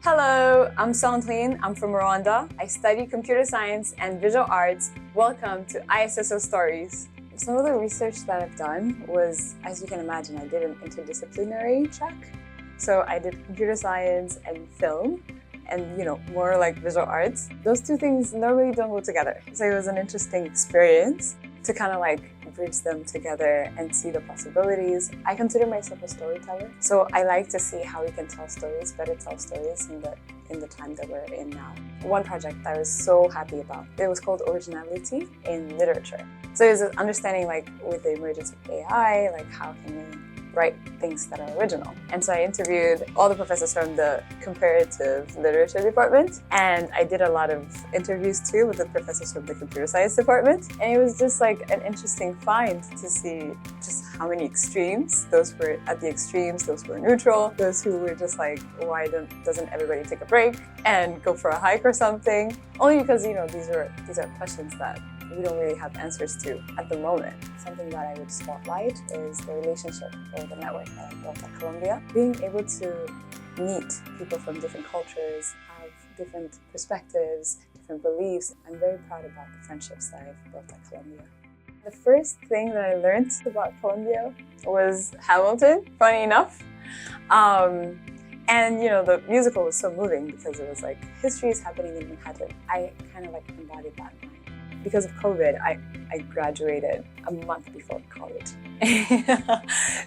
Hello, I'm Sandrine. I'm from Rwanda. I study computer science and visual arts. Welcome to ISSO Stories. Some of the research that I've done was, as you can imagine, I did an interdisciplinary track. So I did computer science and film and, more like visual arts. Those two things normally don't go together. So it was an interesting experience to kind of bridge them together and see the possibilities. I consider myself a storyteller, so I like to see how we can tell stories, better tell stories in the time that we're in now. One project I was so happy about, it was called Originality in Literature. So it was understanding with the emergence of AI, how can we write things that are original. And so I interviewed all the professors from the comparative literature department, and I did a lot of interviews too with the professors from the computer science department. And it was just an interesting find to see just how many extremes. Those who were at the extremes, those who were neutral, those who were just why doesn't everybody take a break and go for a hike or something? Only because, these are questions that we don't really have answers to at the moment. Something that I would spotlight is the relationship or the network that I built at Columbia. Being able to meet people from different cultures, have different perspectives, different beliefs. I'm very proud about the friendships that I've built at Columbia. The first thing that I learned about Columbia was Hamilton, funny enough. And the musical was so moving because it was history is happening in Manhattan. I kind of embodied that. Because of COVID, I graduated a month before college.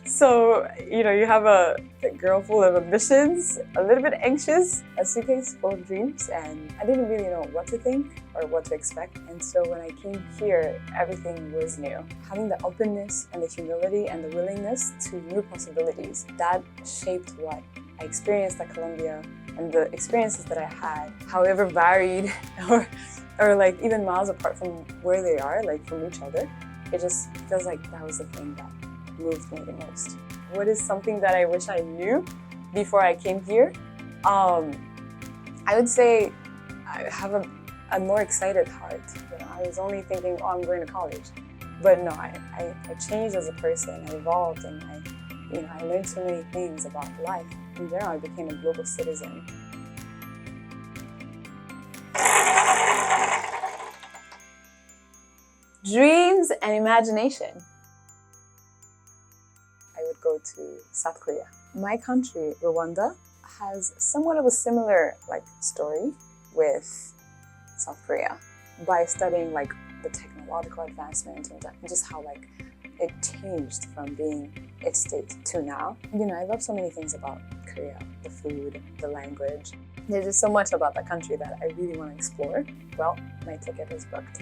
So, you have a girl full of ambitions, a little bit anxious, a suitcase full of dreams, and I didn't really know what to think or what to expect. And so when I came here, everything was new. Having the openness and the humility and the willingness to new possibilities, that shaped what I experienced at Columbia and the experiences that I had, however varied or even miles apart from where they are, from each other. It just feels like that was the thing that moved me the most. What is something that I wish I knew before I came here? I would say I have a more excited heart. I was only thinking, I'm going to college. But no, I changed as a person, I evolved, and I learned so many things about life. In general, I became a global citizen. Dreams and imagination. I would go to South Korea. My country, Rwanda, has somewhat of a similar story with South Korea by studying the technological advancement and just how it changed from being its state to now. I love so many things about Korea, the food, the language. There's just so much about that country that I really want to explore. Well, my ticket is booked.